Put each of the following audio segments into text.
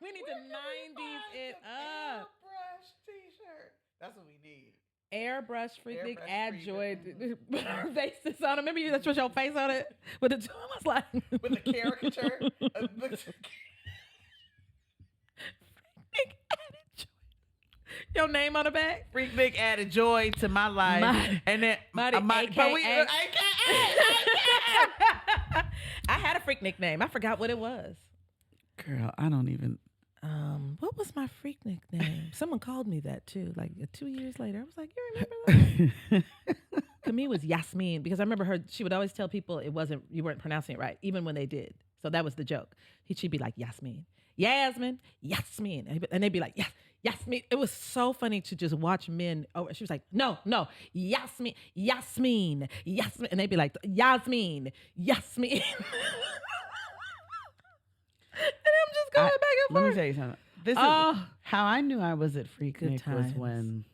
We need to 90s it up. Airbrush t-shirt. That's what we need. Airbrush Freaknik Airbrush addJOY faces on it. Remember you? That's what your face on it with the two was like With the caricature. Freaknik addJOY. Your name on the back. Freaknik added joy to my life, and then Mari AKA. I had a Freaknik name. I forgot what it was. Girl, I don't even. What was my Freaknik name? Someone called me that too. Like 2 years later, I was like, "You remember that?" To me, it was Yasmin because I remember her. She would always tell people you weren't pronouncing it right, even when they did. So that was the joke. She'd be like Yasmin, Yasmin, Yasmin, and they'd be like, "Yes, Yasmin." It was so funny to just watch men. Oh, she was like, "No, Yasmin, Yasmin, Yasmin," and they'd be like, "Yasmin, Yasmin." And I'm just going back and forth. Let me tell you something. This is how I knew I was at Freaknik was when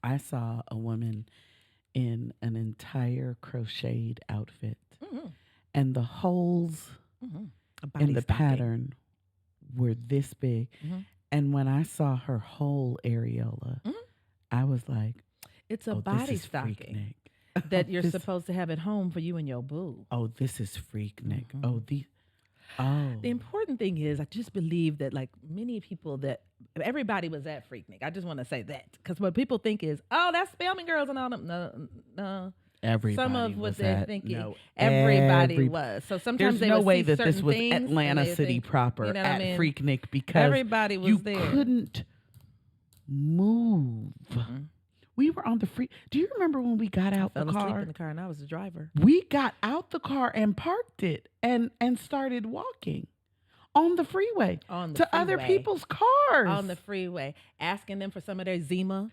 I saw a woman in an entire crocheted outfit, and the holes in the pattern were this big. And when I saw her whole areola, I was like, "It's a body stocking that you're supposed to have at home for you and your boo." Oh, this is Freaknik. The important thing is, I just believe that like many people that everybody was at Freaknik. I just want to say that because what people think is, oh, that's Spelman girls and all them. No. Everybody some of what they're thinking. No, everybody was. So sometimes there's no way that this was Atlanta City proper at Freaknik because everybody was there. You couldn't move. We were on the free. Do you remember when we got out the car? I fell asleep in the car, and I was the driver. We got out the car and parked it, and started walking on the freeway to other people's cars on the freeway, asking them for some of their Zima.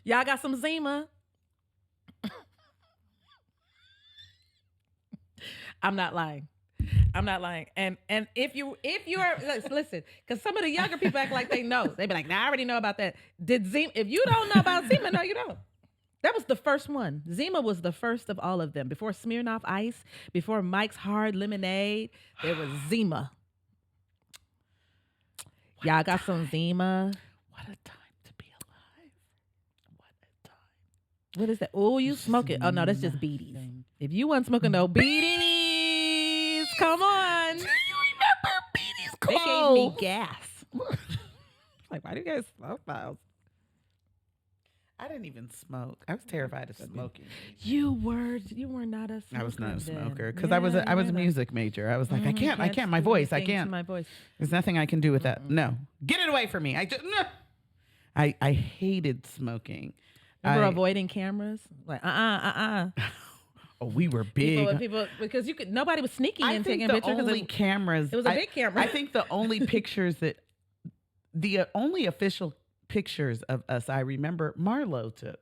Y'all got some Zima? I'm not lying. And if you are listen, because some of the younger people act like they know. They be like, "Nah, I already know about that." Did Zima? If you don't know about Zima, no, you don't. That was the first one. Zima was the first of all of them. Before Smirnoff Ice, before Mike's Hard Lemonade, there was Zima. Y'all got some Zima. What a time to be alive. What a time. What is that? Oh, you smoking? Oh no, that's just beaties. If you wasn't smoking no beaties. Come on. Do you remember Beatty's clothes? They gave me gas. Like, why do you guys smoke those? I didn't even smoke. I was terrified of smoking. You were not a smoker. I was not a smoker because I was a music major. I was like, I can't. My voice, I can't. My voice. There's nothing I can do with that. No, get it away from me. I hated smoking. Remember avoiding cameras? Like, Oh, we were big. People because nobody was sneaking and taking pictures. Only cameras. It was a big camera. I think the only pictures the only official pictures of us I remember Marlo took.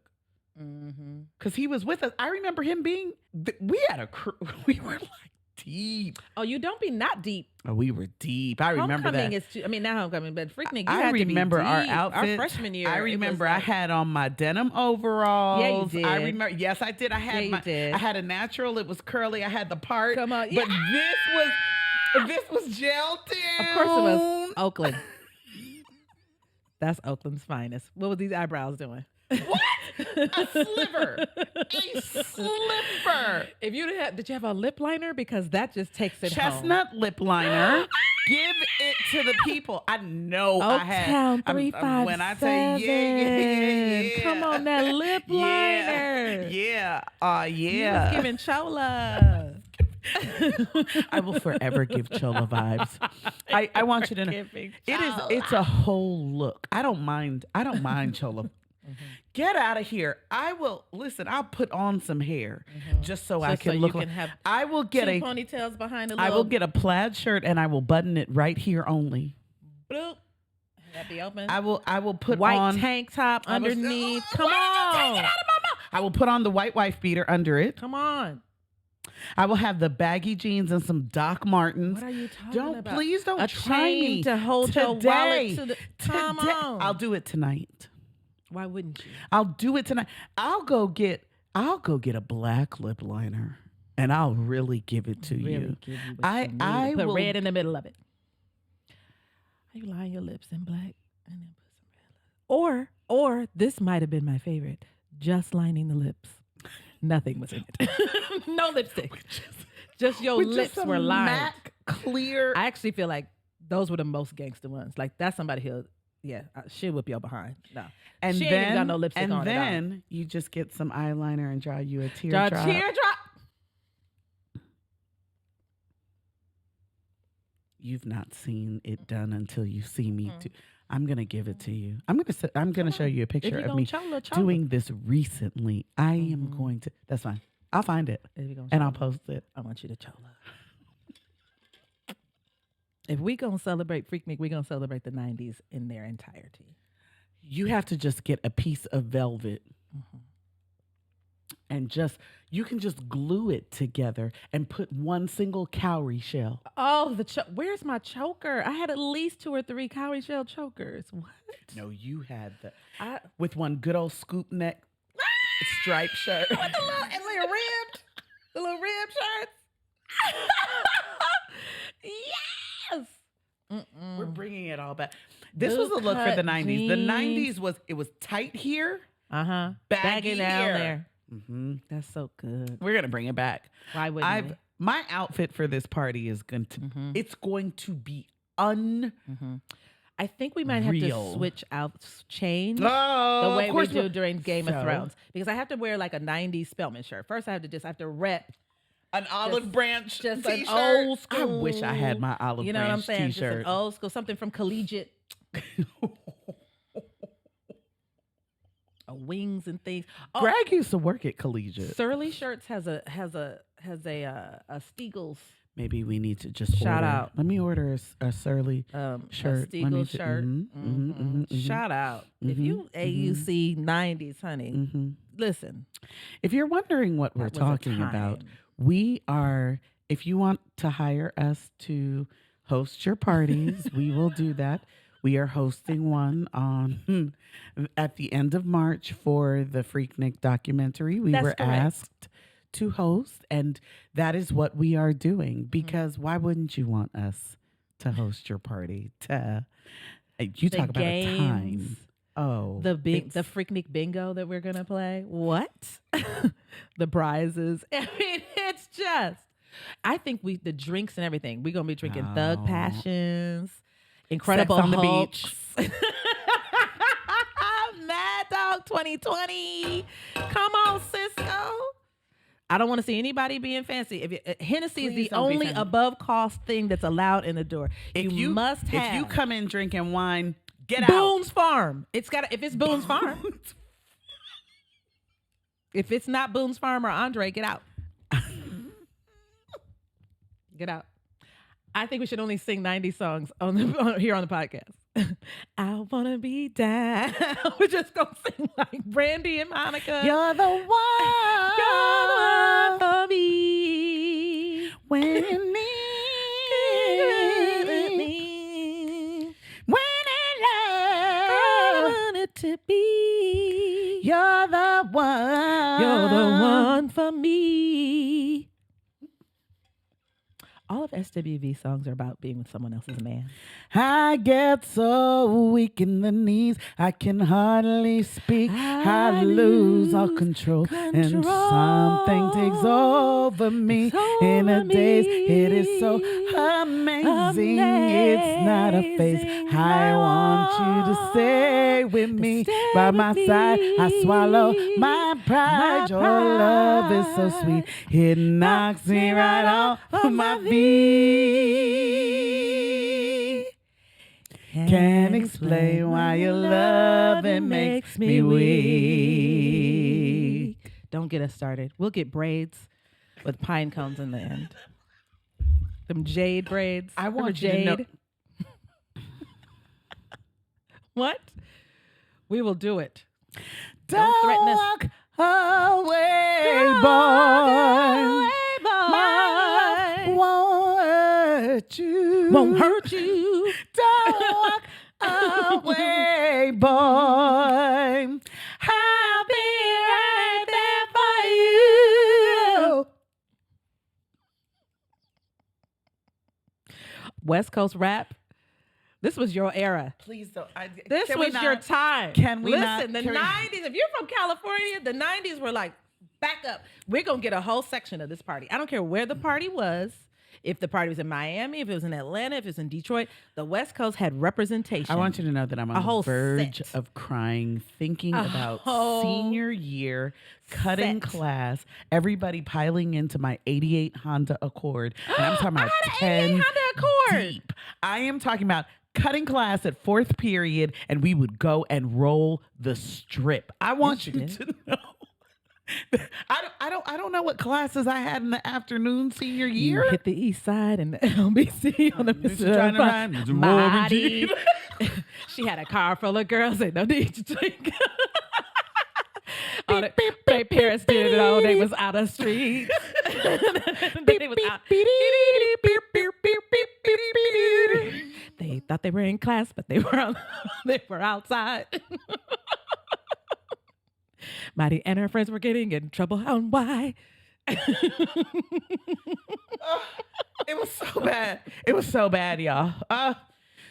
Because he was with us. I remember him being. We had a crew. We were like deep. Oh, you don't be not deep. Oh, we were deep. I remember Homecoming that. Not Homecoming, but Freaknik. I remember our outfits. Our freshman year. I remember I had on my denim overalls. Yeah, you did. I remember. Yes, I did. I had I had a natural. It was curly. I had the part. Come on. But this was gel too. Of course it was Oakland. That's Oakland's finest. What were these eyebrows doing? What? A sliver. A sliver. If you did you have a lip liner? Because that just takes it Chestnut home. lip liner. Give it to the people. I know I had. 357. When I tell you, yeah. Come on, that lip liner. Yeah. Yeah. You was giving Chola. I will forever give Chola vibes. I want you to know it's a whole look. I don't mind Chola. Get out of here. I will listen. I'll put on some hair just so I can look like. I will get two ponytails behind the. I will get a plaid shirt and I will button it right here only. Bloop. That be open. I will put white on tank top underneath. Come on. Take it out of my mouth. I will put on the white wife beater under it. Come on. I will have the baggy jeans and some Doc Martens. What are you talking about? Please don't a try me to hold your wallet to the. Come on. I'll do it tonight. Why wouldn't you? I'll do it tonight. I'll go get a black lip liner. and I'll really give it to you. Give you what you need. Put red in the middle of it. You line your lips in black and then put some red. Or this might have been my favorite. Just lining the lips. Nothing was in it. No lipstick. Just your lips were lined. Matte clear. I actually feel like those were the most gangster ones. Like that's somebody who'll, she'll whip your behind. No. And she then, ain't even got no lipstick on. And then you just get some eyeliner and draw you a teardrop. Draw a teardrop. You've not seen it done until you see me do. I'm gonna give it to you. I'm gonna show you a picture of me doing this recently. I am going to. That's fine. I'll find it and I'll post it. I want you to chola. If we gonna celebrate Freaknik, we gonna celebrate the '90s in their entirety. You have to just get a piece of velvet. And you can just glue it together and put one single cowrie shell. Oh, where's my choker? I had at least 2 or 3 cowrie shell chokers. What? No, you had with one good old scoop neck striped shirt. With the little rib shirts. Yes. We're bringing it all back. This was a look for the '90s. Jeans. The '90s was tight here, baggy down here. there. That's so good. We're gonna bring it back. Why wouldn't we? My outfit for this party is going to it's going to be I think we might have to change the way we do during Game of Thrones, because I have to wear like a '90s Spelman shirt. First, I have to rep an olive branch just t-shirt. An old school. I wish I had my olive branch t-shirt. You know what I'm saying? Just an old school, something from collegiate. Wings and things. Greg used to work at Collegiate. Surly Shirts has a Steagles. Maybe we need to just shout out. Let me order a Surly shirt. A Steagles shirt. Shout out. If you AUC '90s, honey, listen. If you're wondering what we're talking about, we are. If you want to hire us to host your parties, we will do that. We are hosting one at the end of March for the Freaknik documentary. We were asked to host, and that is what we are doing. Because why wouldn't you want us to host your party? You talk about a time. Oh, the Freaknik bingo that we're gonna play. What? The prizes. I mean, it's just. I think the drinks and everything. We're gonna be drinking Thug Passions. Incredible Sex on the Hulks. Beach. Mad Dog 2020. Come on, Cisco. I don't want to see anybody being fancy. Hennessy is the only above cost thing that's allowed in the door. If you come in drinking wine, get Boone's Farm. If it's Boone's Farm. If it's not Boone's Farm or Andre, get out. Get out. I think we should only sing 90s songs here on the podcast. I wanna be down. We're just gonna sing like Brandy and Monica. You're the one. You're the one for me. When you need me. When in love. I want it to be. You're the one. You're the one for me. All of SWV songs are about being with someone else's man. I get so weak in the knees, I can hardly speak. I lose all control, and something takes over me. In a daze, it is so amazing. It's not a phase. I want you to stay with me. By my side, I swallow my pride. Your love is so sweet. It knocks me right off my feet. Can't explain why your love it makes me weak. Don't get us started. We'll get braids with pine cones in the end. Them jade braids. I want jade. You to know. What? We will do it. Don't threaten us. Away, boy. Won't hurt you. Don't walk away, boy. I'll be right there for you. West Coast rap. This was your era. Please don't. This was your time. Can we listen? The 90s. If you're from California, the 90s were like back up. We're gonna get a whole section of this party. I don't care where the party was. If the party was in Miami, if it was in Atlanta, if it was in Detroit, the West Coast had representation. I want you to know that I'm on the verge of crying, thinking about senior year, cutting class, everybody piling into my 88 Honda Accord. And I'm talking about 10 Honda Accord. deep. I am talking about cutting class at fourth period, and we would go and roll the strip. I want you to know. I don't know what classes I had in the afternoon senior year. You hit the east side and the LBC on the Mississippi. She had a car full of girls. Ain't no need to drink. Their parents did it all. They was out of street. They was out. They thought they were in class, but they were outside. Mari and her friends were getting in trouble. And why? It was so bad. It was so bad, y'all.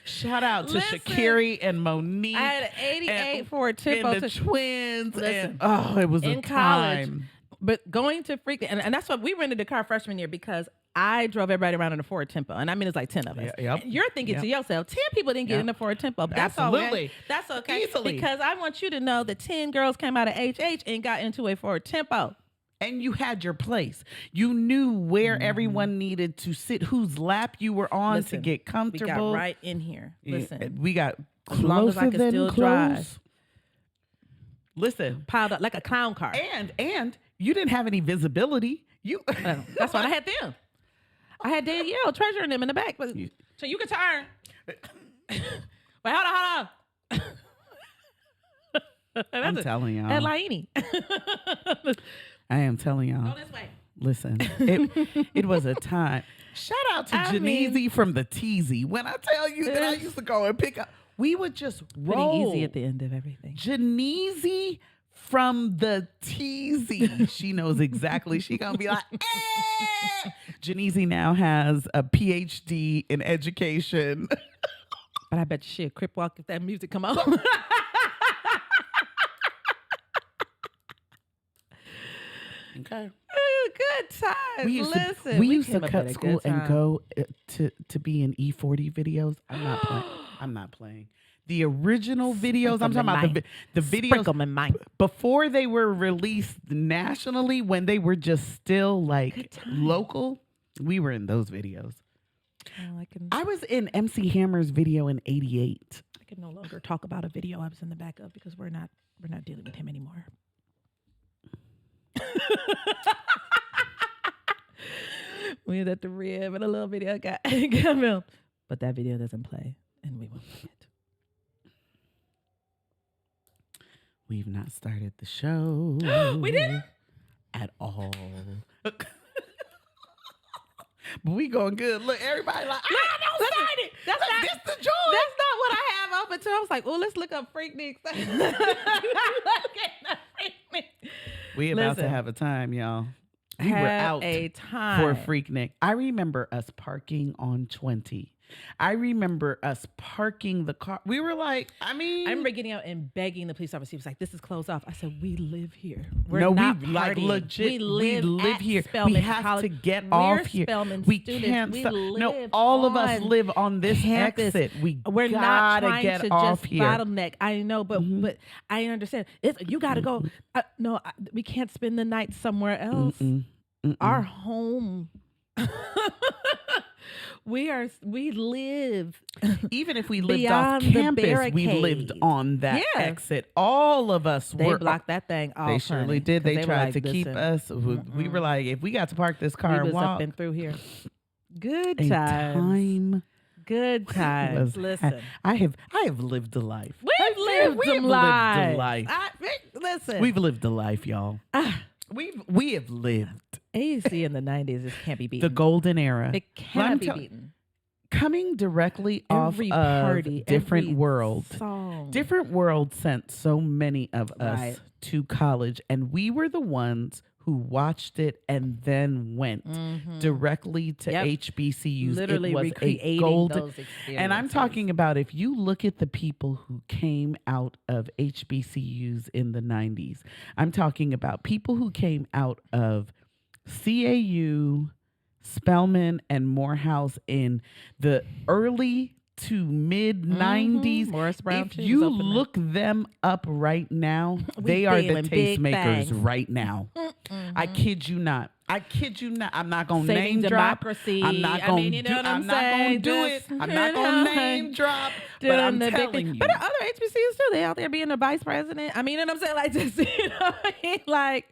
Shout out to Shakiri and Monique. I had an 88 Ford Tempo. And the twins. It was in a college. time. But going to Freaknik, and that's what we rented a car freshman year because I drove everybody around in a Ford Tempo. And I mean, it's like 10 of us. Yep. And you're thinking to yourself, 10 people didn't get in a Ford Tempo. But that's Absolutely. Okay. That's okay. Easily. Because I want you to know that 10 girls came out of HH and got into a Ford Tempo. And you had your place. You knew where everyone needed to sit, whose lap you were on to get comfortable. We got right in here. Listen. We got as long as I closer can still than drive. close. Listen. Piled up like a clown car. And you didn't have any visibility. That's why I had them. I had Danielle Treasure and them in the back. So you could turn. Wait, hold on. I'm telling y'all. And Laini. I am telling y'all. Go this way. Listen, it was a time. Shout out to Janice from the Teasy. When I tell you that I used to go and pick up, we would just roll. Putting easy at the end of everything. Janice from the Teasy. She knows exactly. She gonna be like, eh. Janice now has a PhD in education. But I bet she'll crip walk if that music come on. Okay. Good times. We used to cut school and go to be in E40 videos. I'm not playing. I'm not playing. The original videos. I'm talking about the videos before they were released nationally, when they were just still like local. We were in those videos. I was in MC Hammer's video in '88. I can no longer talk about a video I was in the back of because we're not dealing with him anymore. We was at the rib and a little video got filmed, but that video doesn't play, and we won't play it. We've not started the show. We didn't at all. But we going good. Look, everybody like, don't start it. That's the joy. That's not what I have up until I was like, oh, let's look up Freaknik. We about to have a time, y'all. We were out for Freaknik. I remember us parking on 20. I remember us parking the car. We were like, I remember getting out and begging the police officer. He was like, this is closed off. I said, we live here. We legit. We live here. Spelman we have College. to get off here. We can't stop. No, all of us live on this exit. We're not trying to just bottleneck. I know, but I understand. You got to go. No, we can't spend the night somewhere else. Our home. We live. Even if we lived off campus, we lived on that exit. All of us they blocked that thing off. They surely did. They tried to keep us. We were like, if we got to park this car and walk. Up and through here. Good times. Good times. Listen. I have lived a life. We've lived a life. Listen. We've lived a life, y'all. We have lived. AEC in the 90s just can't be beaten. The golden era. It cannot be beaten. Coming directly off of Different World. Different World sent so many of us to college, and we were the ones who watched it and then went directly to HBCUs. Literally it was recreating a golden, those experiences. and I'm talking about if you look at the people who came out of HBCUs in the 90s, I'm talking about people who came out of CAU, Spelman, and Morehouse in the early to mid 90s. Morris Brown if you look them up right now, they are the tastemakers right now. I kid you not. I'm not going to name democracy. drop. I'm not going to do it. I'm not going to do it. I'm not going to name drop. But I'm telling you. But there are other HBCUs too. They out there being the vice president. I mean, you know what I'm saying? Like, just, you know, like.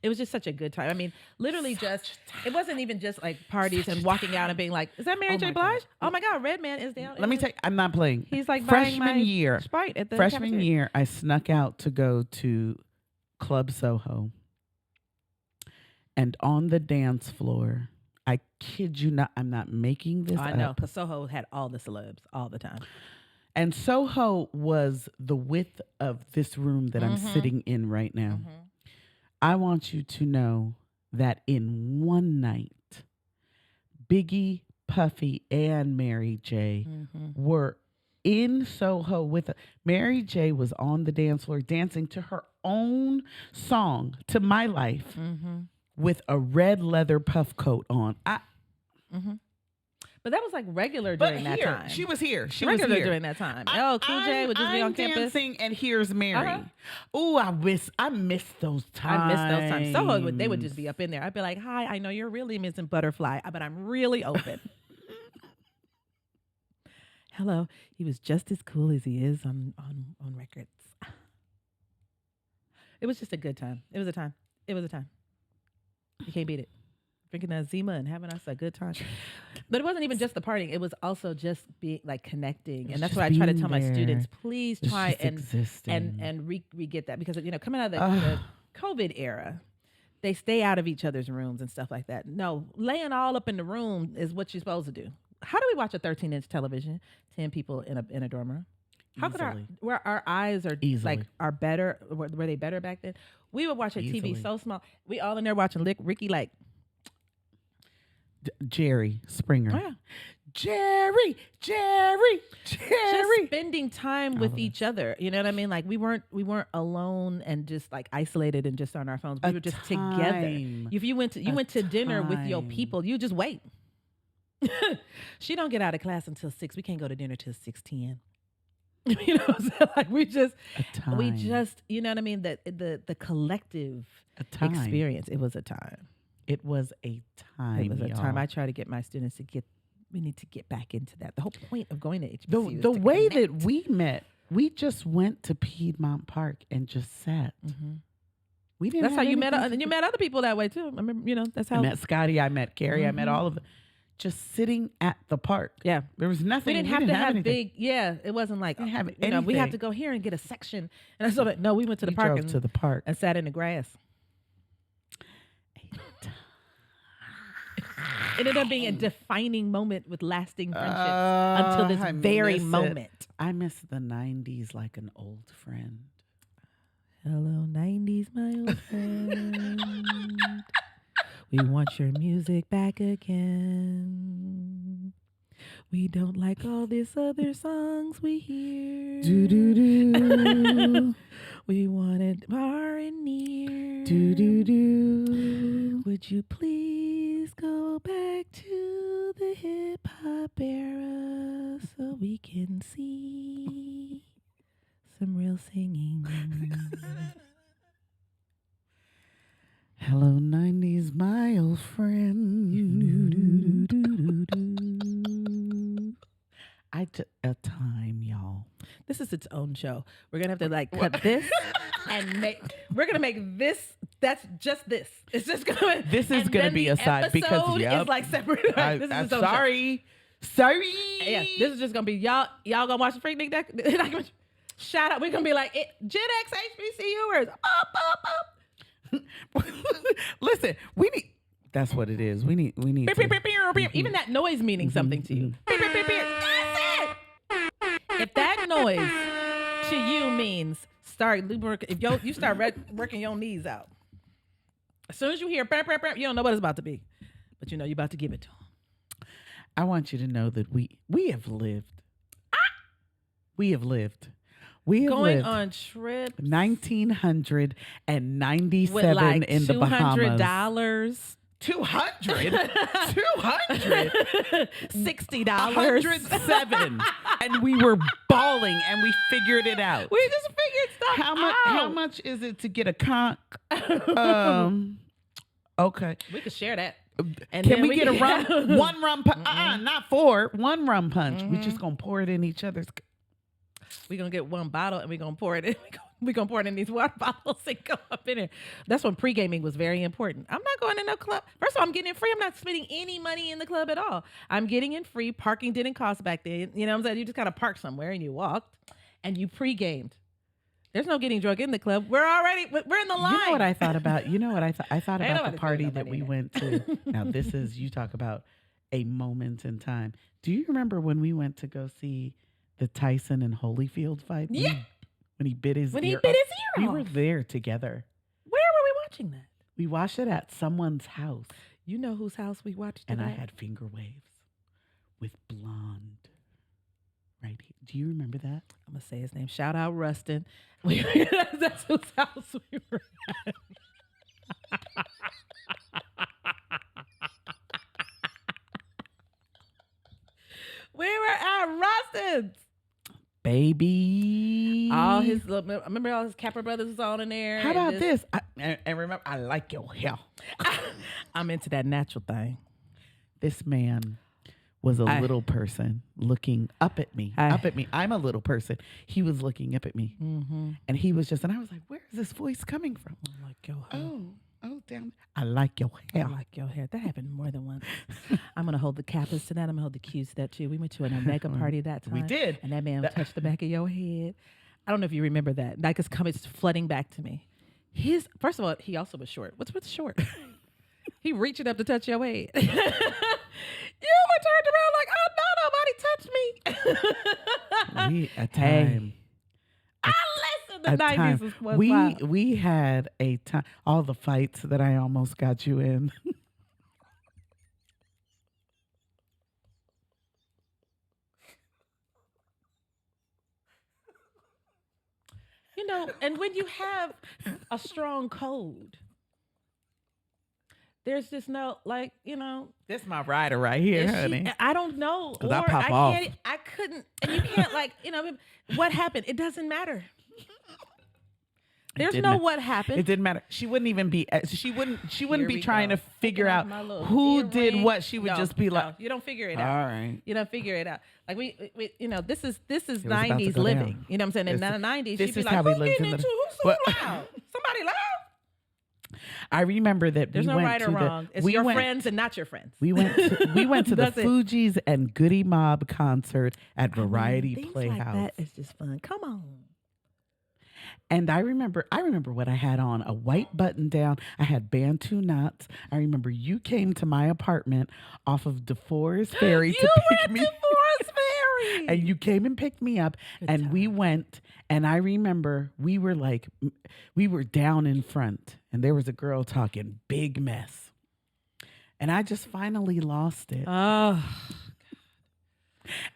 It was just such a good time. I mean, literally it wasn't even just like parties and walking out and being like, is that Mary J. Blige? Oh my God, Redman is down. Let me tell you, I'm not playing. He's like freshman year. Sprite at the freshman cafeteria. year, I snuck out to go to Club Soho. And on the dance floor, I kid you not, I'm not making this up. I know, because Soho had all the celebs all the time. And Soho was the width of this room that I'm sitting in right now. I want you to know that in one night, Biggie, Puffy, and Mary J were in Soho with Mary J was on the dance floor dancing to her own song, To My Life, with a red leather puff coat on. But that was like regular during that time. She was here. She regular was here during that time. Cool J would just be on campus. Dancing, and here's Mary. Oh, I miss those times. Soho, they would just be up in there. I'd be like, "Hi, I know you're really missing Butterfly, but I'm really open." Hello, he was just as cool as he is on records. It was just a good time. It was a time. You can't beat it. Drinking that Zima and having us a good time. But it wasn't even just the partying. It was also just being like connecting. And that's what I try to tell my students. Please try and re-get that. Because, you know, coming out of the COVID era, they stay out of each other's rooms and stuff like that. No, laying all up in the room is what you're supposed to do. How do we watch a 13-inch television, 10 people in a dorm room? How could our eyes are better? Were they better back then? We would watch a TV so small. We all in there watching Ricky like Jerry Springer. Oh, yeah. Jerry. Just spending time with each other. You know what I mean? Like we weren't alone and just like isolated and just on our phones. We were just together. If you went to dinner with your people, you just wait. She don't get out of class until 6. We can't go to dinner till 6:10. You know what I'm saying? Like we just, you know what I mean? The collective experience. It was a time. It was a time. It was a time. I try to get my students to we need to get back into that. The whole point of going to HBCU the way that we met, we just went to Piedmont Park and just sat. We didn't. That's how you met. And you met other people that way too. I remember, you know, that's how I met Scotty. I met Carrie. I met all of them. Just sitting at the park. Yeah, there was nothing. We didn't have to have big. Yeah, it wasn't like we have to go here and get a section. And so no, we went to the park and sat in the grass. It ended up being a defining moment with lasting friendships until this very moment. I miss the 90s like an old friend. Hello, 90s, my old friend. We want your music back again. We don't like all these other songs we hear. Do do do. We want it far and near. Do do do. Would you please go back to the hip hop era so we can see some real singing? Hello, 90s, my old friend. A time, y'all. This is its own show. We're gonna have to like cut this and we're gonna make this. That's just this. It's just gonna. This is gonna be a side because it's like separate. Right? I'm sorry. Sorry. Yeah, this is just gonna be y'all. Y'all gonna watch the Freaknik? Shout out. We're gonna be like Gen X HBCUers. Listen, we need. That's what it is. We need. Even that noise meaning something to you. That's it. If that noise to you means start lubricating. If you start working your knees out. As soon as you hear bam, bam, bam, you don't know what it's about to be. But you know you're about to give it to them. I want you to know that we have lived. We have lived. We have going lived on trip 1997 with like in the Bahamas. $200. 200 $200 $60 107 and we were bawling and we figured it out. We just figured stuff out. How much is it to get a conch? Okay, we could share that. And can we get a rum? One rum punch? Not four. One rum punch. We just gonna pour it in each other's. We're gonna get one bottle and we're gonna pour it in. We're gonna pour it in these water bottles and go up in there. That's when pre-gaming was very important. I'm not going to no club. First of all, I'm getting in free. I'm not spending any money in the club at all. I'm getting in free. Parking didn't cost back then. You know what I'm saying? You just kind of parked somewhere and you walked and you pre-gamed. There's no getting drunk in the club. We're in the line. You know what I thought about? I thought about the party that we went to. Now this is, you talk about a moment in time. Do you remember when we went to go see the Tyson and Holyfield fight? Yeah. When he bit his ear ear off. off. We were there together. Where were we watching that? We watched it at someone's house. You know whose house we watched it And I at? had finger waves with blonde right here. Do you remember that? I'm going to say his name. Shout out Rustin. That's whose house we were at. We were at Rustin's. Baby. All his little, I remember all his Capra Brothers was on in there. How about this? And remember, I like your hair. I'm into that natural thing. This man was a little person looking up at me. I'm a little person. He was looking up at me. Mm-hmm. And he was just, and I was like, where is this voice coming from? I like your hair. Oh, damn. I like your hair. I like your hair. That happened more than once. I'm going to hold the Kappas to that. I'm going to hold the Qs to that too. We went to an Omega party that time. We did. And that man touched the back of your head. I don't know if you remember that. Like it's flooding back to me. First of all, he also was short. What's with short? He reached up to touch your head. You were turned around like, oh no, nobody touched me. A time. I listened. The 90s was wild. We had a time. All the fights that I almost got you in. You know, and when you have a strong code, there's just no, like, you know. This is my rider right here, honey. I don't know. Because I pop off. I couldn't, and you can't, like, you know, what happened? It doesn't matter. There's no what happened. It didn't matter. She wouldn't even be. She wouldn't be trying to figure out who did what. She would just be like, you don't figure it out. All right. You don't figure it out. Like we you know, this is 90s living. Down. You know what I'm saying? In the 90s, she'd be like, who's getting into who's so loud? Somebody loud? I remember that there's no right or wrong. It's your friends and not your friends. We went to the Fugees and Goody Mob concert at Variety Playhouse. Like that is just fun. Come on. And I remember what I had on, a white button down. I had Bantu knots. I remember you came to my apartment off of DeForest Ferry to pick me. DeForest Ferry. And you came and picked me up. And we went, and I remember we were down in front, and there was a girl talking big mess. And I just finally lost it. Oh.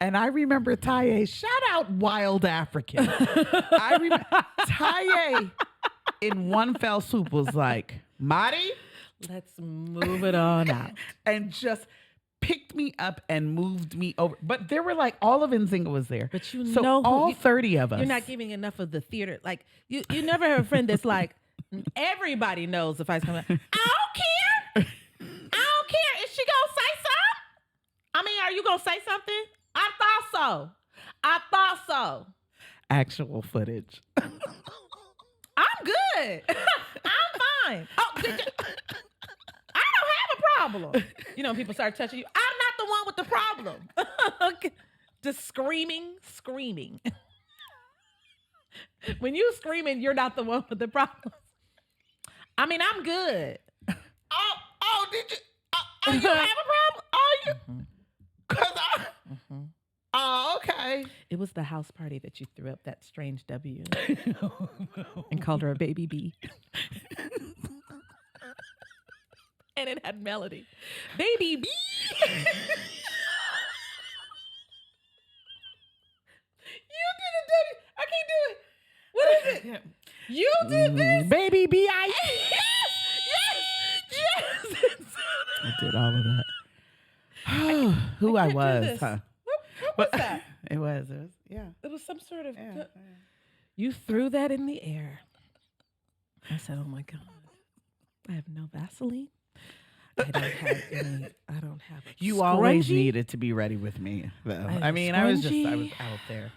And I remember Taye, shout out Wild African. I remember Taye in one fell swoop was like, Mari, let's move it on out. And just picked me up and moved me over. But there were like, all of Nzinga was there. But all 30 of us. You're not giving enough of the theater. Like, you never have a friend that's like, everybody knows the fight's coming. I don't care. I don't care. Is she going to say something? I mean, are you going to say something? I thought so. Actual footage. I'm good. I'm fine. Oh, I don't have a problem. You know, people start touching you. I'm not the one with the problem. Just screaming. When you screaming, you're not the one with the problem. I mean, I'm good. Oh, did you? You have a problem? Oh, you? Because oh, okay. It was the house party that you threw up that strange W and called her a baby bee. And it had melody. Baby bee. You did a W. I can't do it. What is it? You did this. Baby B.I. Yes. I did all of that. Who I was, huh? What was that? It was, yeah. It was some sort of. Yeah. You threw that in the air. I said, "Oh my God, I have no Vaseline. I don't have any. I don't have a You scrunchie. always needed to be ready with me, though. I mean, I was out there.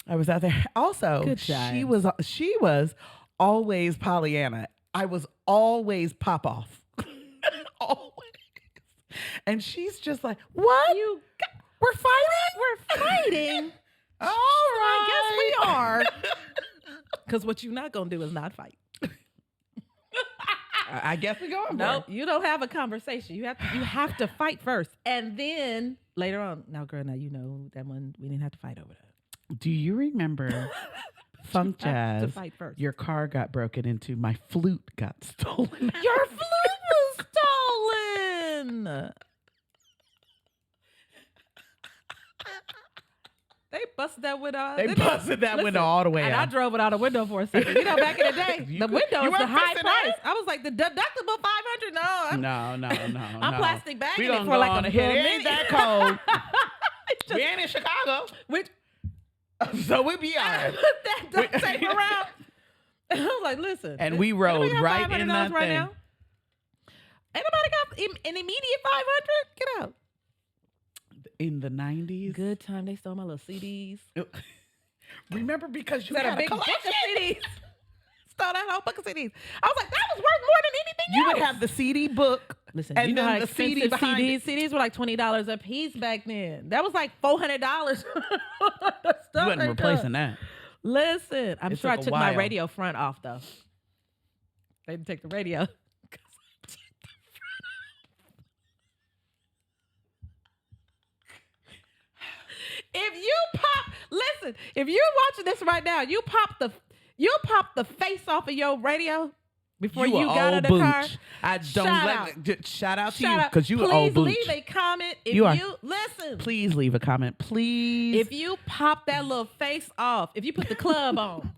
I was out there. Also, Good she times. was always Pollyanna. I was always pop off. Always. And she's just like, what? We're fighting? We're fighting. All right. I guess we are. Because what you're not gonna do is not fight. I guess we going. No, you don't have a conversation. You have to fight first, and then later on. Now, girl, now you know that one we didn't have to fight over that. Do you remember Funk You have to Jazz? fight first. Your car got broken into. My flute got stolen. Your flute was stolen. They busted that window. They busted that window all the way and out. I drove it out a window for a second. You know, back in the day, the window is the high price. I was like, the deductible $500. No, No. I'm plastic bagging We it for like a hit. It minute. ain't that cold. It's We ain't in Chicago, which so we be all I right. put that duct tape around. And I was like, listen. And we rode right in that right thing. now? Ain't nobody got an immediate 500? Get out. In the 90s. Good time. They stole my little CDs. Remember, because you Had had a big book collection. of CDs. Stole that whole book of CDs. I was like, that was worth more than anything You else. would have the CD book. Listen, and you know then how the CD expensive behind CDs? it. CDs were like $20 a piece back then. That was like $400. You wasn't replacing that. Listen, I'm It sure I took a took my while. radio front off though. They didn't take the radio. If you're watching this right now, you pop the face off of your radio before you a got in old the car. booch. I don't shout out to Shout you out. because you an old Please booch. leave a comment if You are. listen. Please leave a comment, please. If you pop that little face off, if you put the club on,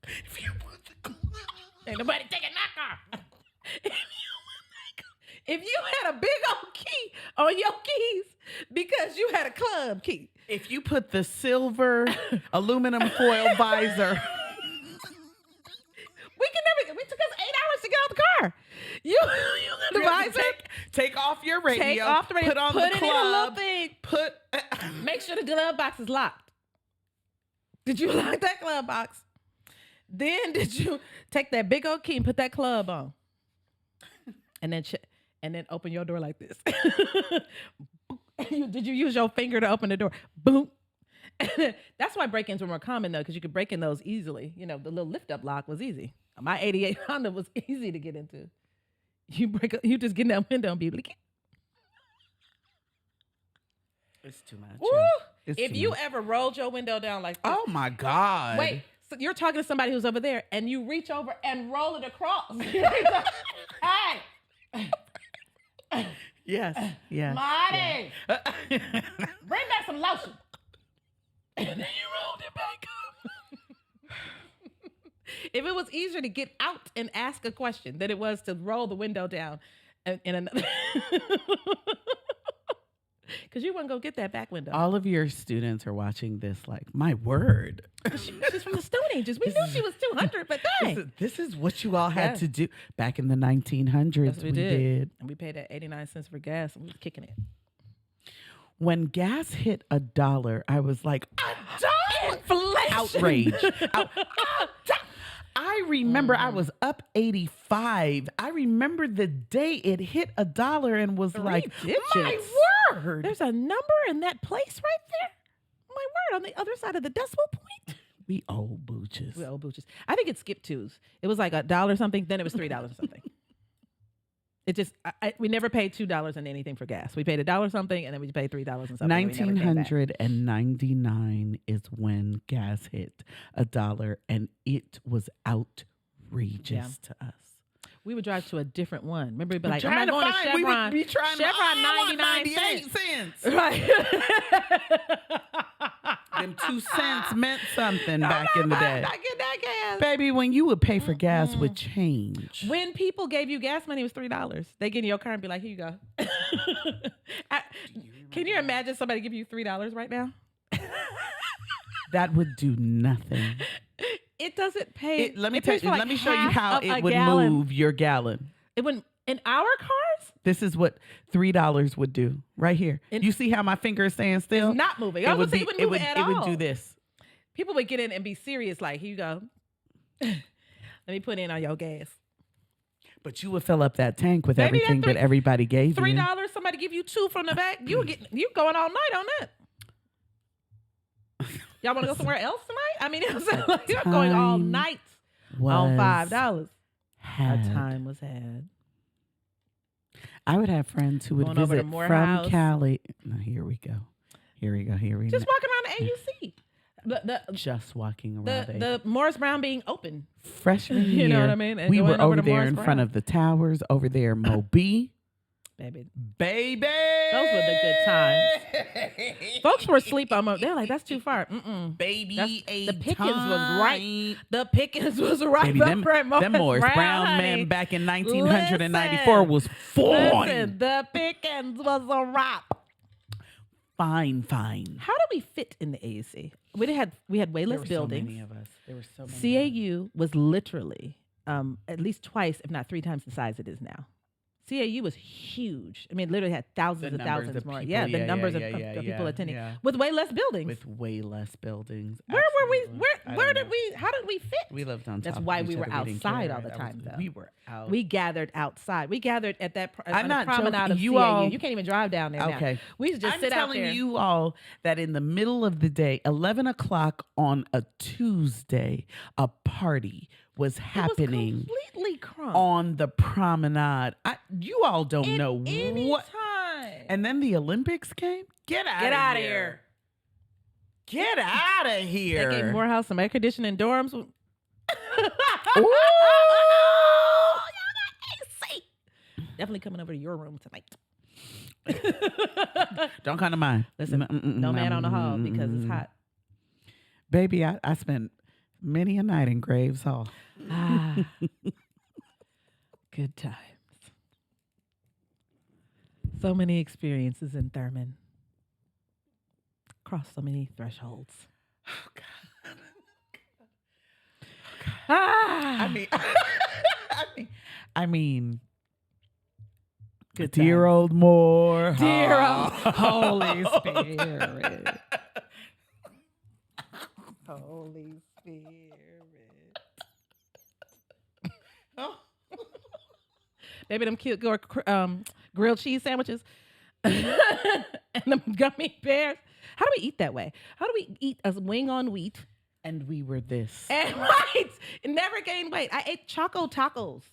If you put the ain't nobody taking that car. If you had a big old key on your keys because you had a club key. If you put the silver aluminum foil visor. It took us 8 hours to get out the car. You the visor. Take off your radio. Take off the radio. Put on Put the it club. in a little thing. Put. Make sure the glove box is locked. Did you lock that glove box? Then did you take that big old key and put that club on? And then open your door like this. Did you use your finger to open the door? Boom. That's why break-ins were more common though, because you could break in those easily. You know, the little lift-up lock was easy. My '88 Honda was easy to get into. You just get in that window and be like, It's too much. woo! It's If too you much. ever rolled your window down like this, Oh my God. wait, so you're talking to somebody who's over there, and you reach over and roll it across. Hey, Yes. Yes. Marty, bring back some lotion. And then you rolled it back up. If it was easier to get out and ask a question than it was to roll the window down in another. Because you wouldn't go get that back window. All of your students are watching this like, my word. She's from the Stone Ages. We knew she was 200, but dang. This is what you all had Yeah. to do. Back in the 1900s, That's what we did. And we paid that 89 cents for gas, and we was kicking it. When gas hit $1, I was like, Inflation. outrage. I remember I was up 85. I remember the day it hit $1 and was like, digits. my word. There's a number in that place right there. My word, on the other side of the decimal point. We old booches. We old booches. I think it skipped twos. It was like $1 something, then it was $3 or something. It just we never paid $2 in anything for gas. We paid $1 something, and then we paid $3 and something. 1999 is when gas hit $1, and it was outrageous to us. We would drive to a different one. Remember, we'd be like, I'm trying not going to find- Chevron. We would be trying Chevron, to 99 cents. Right. Them 2 cents meant something back in the day. I get that gas. Baby, when you would pay for gas with change. When people gave you gas money, it was $3. They get in your car and be like, here you go. Can you imagine somebody give you $3 right now? That would do nothing. It doesn't pay. Let me pays for like show you how it would gallon. move your gallon. It wouldn't in our cars. This is what $3 would do right here. You see how my finger is staying still? It's not moving. It would move at all. It would do this. People would get in and be serious, like, here you go. Let me put in on your gas. But you would fill up that tank with everything that everybody gave you. $3. Somebody give you $2 from the back. You going all night on that. Y'all want to go somewhere else tonight? I mean, you're going all night on $5. A time was had. I would have friends who would visit from Cali. No, here we go. Just walking around the AUC. Just walking around. The Morris Brown being open. Freshman year. You know what I mean? And we were over there Morris in Brown. front of the towers, over there, Moby. Baby. Baby. Those were the good times. Folks were asleep on They're like, that's too far. Baby, the Pickens was right. The Pickens was right. Baby, them Morris Brown men back in 1994 was fine. Listen, the Pickens was a wrap. Fine. How did we fit in the AUC? We had way less buildings. So many of us. There were so many. CAU was literally at least twice, if not 3 times the size it is now. CAU was huge. I mean, it literally had thousands and thousands more. People, the numbers of people attending with way less buildings. With way less buildings. Where were we? Where did we? How did we fit? We lived on top. That's why we were outside all the time. Though we were out. We gathered outside. We gathered at that I'm not promenade of you CAU. all, you can't even drive down there. Okay, now. We used to just sit out there. I'm telling you all that in the middle of the day, 11 o'clock on a Tuesday, a party was happening completely crunk on the promenade. You all don't know what. Time. And then the Olympics came. Get out of here. Get out of here. They gave Morehouse some air conditioning dorms. Ooh. Ooh. Definitely coming over to your room tonight. Don't come to mine. Listen, no man on the hall because it's hot. Baby, I spent many a night in Graves Hall. Good times. So many experiences in Thurman. Crossed so many thresholds. Oh, God. I mean, good dear times. old Moore. Dear old Holy Spirit. Holy Spirit. Oh. Baby, them cute grilled cheese sandwiches and them gummy bears. How do we eat that way? How do we eat a wing on wheat? And we were this. And right. It never gained weight. I ate Choco Tacos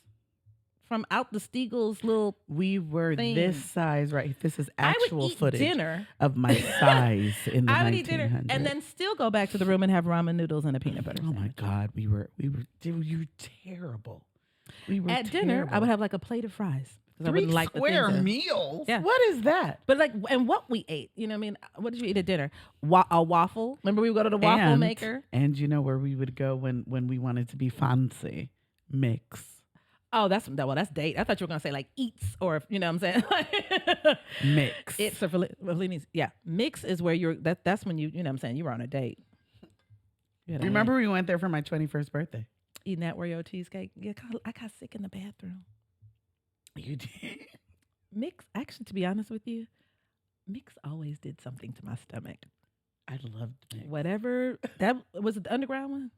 from out the Stiegel's little We were thing. This size, right? This is actual footage dinner. of my size in the 1900s. I would eat dinner and then still go back to the room and have ramen noodles and a peanut butter Oh, sandwich. my God. We were terrible. We were At dinner, I would have like a plate of fries. I 3 wouldn't like square the meals? Yeah. What is that? But like, and what we ate, you know what I mean? What did you eat at dinner? A waffle? Remember we would go to the waffle maker? And you know where we would go when we wanted to be fancy? Mix. Oh, that's date. I thought you were going to say like eats or, you know what I'm saying? Mix. It's or Fellini's. Yeah. Mix is where that's when you know what I'm saying? You were on a date. Remember we went there for my 21st birthday? Eating that Oreo cheesecake? Yeah, I got sick in the bathroom. You did? Mix, actually, to be honest with you, Mix always did something to my stomach. I loved Mix. Whatever. That was it the underground one?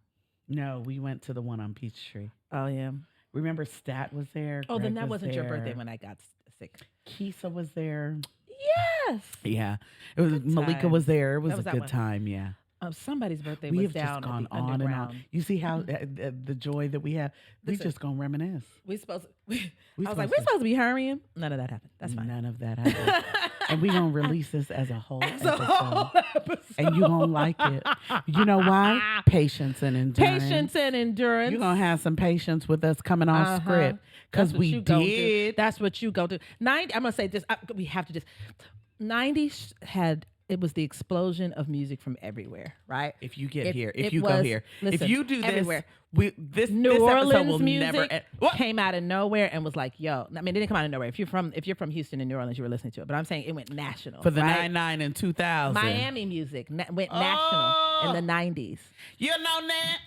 No, we went to the one on Peachtree. Oh, yeah. Remember Stat was there? Oh, Greg then that was wasn't your there. birthday when I got sick. Kisa was there. Yes. Yeah. It was Good Malika times. was there. It was That was a that good one. time, yeah. Somebody's birthday We was have down just gone at the on and underground. on. You see how the joy that we have? We Listen, just gonna reminisce. I was supposed like, we're supposed to be hurrying. None of that happened. That's fine. None of that happened. And we gonna release this as a whole As episode. a whole episode. And you gonna like it. You know why? Patience and endurance. Patience and endurance. You're gonna have some patience with us coming on script because we did. That's what you go do. I'm gonna say this. We have to just. 90s had. It was the explosion of music from everywhere, right? If you get here, if you go here, listen, if you do this, everywhere. this New episode Orleans will music never end. came out of nowhere and was like, "Yo!" I mean, it didn't come out of nowhere. If you're from Houston and New Orleans, you were listening to it. But I'm saying it went national For the right? 99 and 2000. Miami music went national in the 90s. You know that?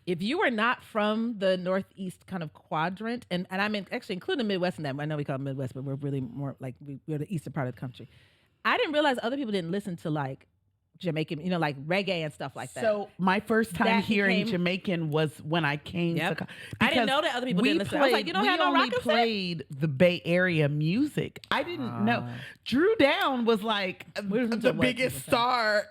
If you were not from the Northeast kind of quadrant, and I'm actually including the Midwest in that. I know we call it Midwest, but we're really more like we're the eastern part of the country. I didn't realize other people didn't listen to like Jamaican, like reggae and stuff like that. So my first time That hearing became- Jamaican was when I came to. I didn't know that other people didn't listen. I was like, you don't have no rock and played the Bay Area music. I didn't know. Drew Down was like the biggest star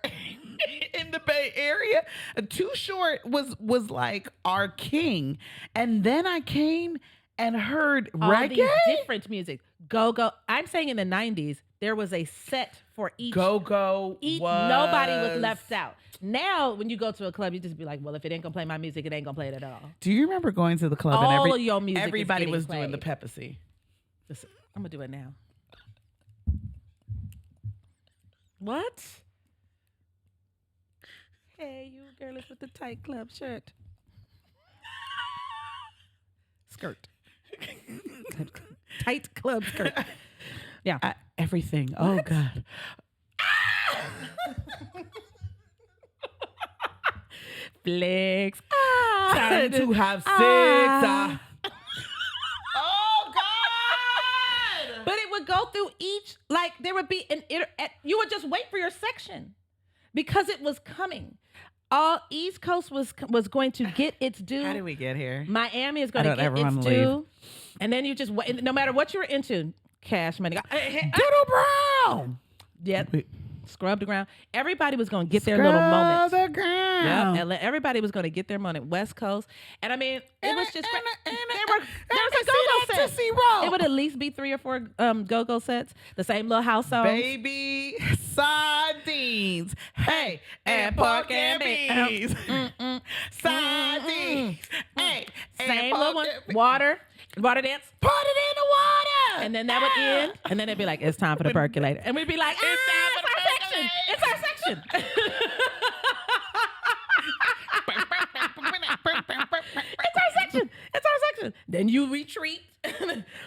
in the Bay Area. Too Short was like our king, and then I came and heard all reggae. these different music. Go. I'm saying in the 90s there was a set for each. Go. Nobody was left out. Now, when you go to a club, you just be like, well, if it ain't gonna play my music, it ain't gonna play it at all. Do you remember going to the club All and of your music everybody is was getting doing the played. Pepsi? Listen, I'm gonna do it now. What? Hey, you girlies with the tight club shirt. Skirt. Tight club skirt. Yeah. Everything. Oh, God. Flex. Time to have sex. Oh, God. But it would go through each, like there would be you would just wait for your section because it was coming. All East Coast was going to get its due. How did we get here? Miami is going to get its due. And then you just wait. No matter what you're into, Cash Money. Doodle Brown. Yep. Scrub the ground. Everybody was going to get their little moment. Scrub the ground. Yep. And everybody was going to get their moment. West Coast. And I mean, it was just great. There was a go-go set. It would at least be 3 or 4 go-go sets. The same little house songs. Baby sardines. Hey, and pork and beans. Sardines. Hey, same little one. Water dance. Put it in the water. And then that would end. And then it'd be like, it's time for the percolator. And we'd be like, it's our section. It's our section. Then you retreat.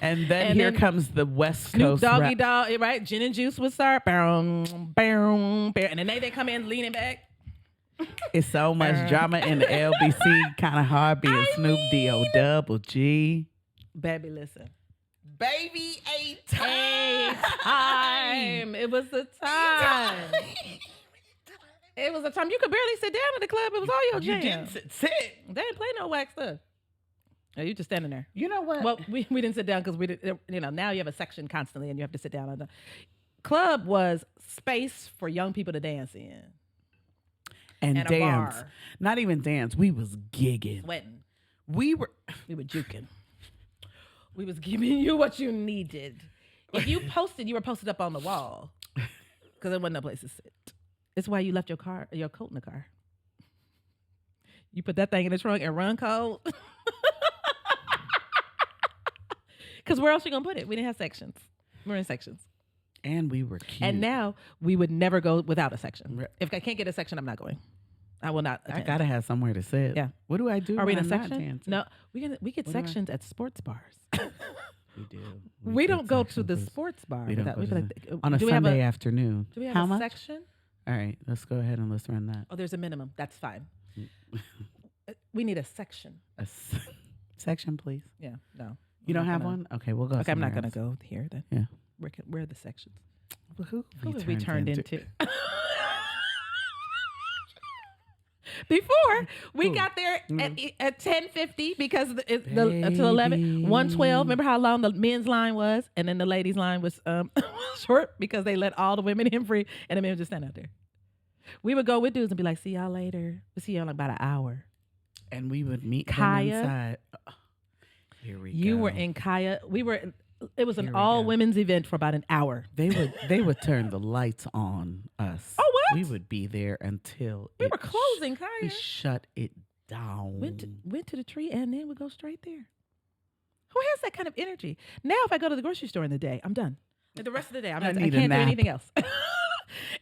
And then comes the West Coast Doggy Dog, right? Gin and Juice would start. And then they come in leaning back. It's so much drama in the LBC. Kind of hard being Snoop D-O double G. Baby, listen. Baby, a time. It was the time. It was a time you could barely sit down in the club. It was all your jam. You didn't sit. They didn't play no wax stuff. Oh, you just standing there. You know what? Well, we didn't sit down because we didn't. Now you have a section constantly, and you have to sit down. On the club was space for young people to dance in and a dance. bar. Not even dance. We was gigging. Sweating. We were juking. We was giving you what you needed. If you posted, you were posted up on the wall because there wasn't no place to sit. It's why you left your coat in the car. You put that thing in the trunk and run cold. Because where else you gonna put it? We didn't have sections. We're in sections. And we were cute. And now we would never go without a section. If I can't get a section, I'm not going. I will not attend. I gotta have somewhere to sit. Yeah. What do I do? Are we in a when I'm not section? dancing? No, we get sections at sports bars. We do. We don't go to the sports bar. We don't without, go we to like, on a do we have Sunday afternoon. Do we have How a much? section? All right, let's go ahead and let's run that. Oh, there's a minimum. That's fine. We need a section. Section, please. Yeah, no. You don't have one? Okay, we'll go. Okay, I'm not going to somewhere go here then. Yeah. Where are the sections? else. Who have we turned into? Before we got there at 10:50 because until 11, 1:12. Remember how long the men's line was, and then the ladies' line was short because they let all the women in free, and the men just stand out there. We would go with dudes and be like, "See y'all later. We'll see y'all in about an hour." And we would meet Kaya. them inside. Here we go. You were in Kaya. We were. It was Here an we all go. women's event for about an hour. They would turn the lights on us. Oh, what? We would be there until We were closing Kaya. we shut it down. Went to the tree and then we go straight there. Who has that kind of energy? Now, if I go to the grocery store in the day, I'm done. Like the rest of the day, I need a can't do nap. anything else. And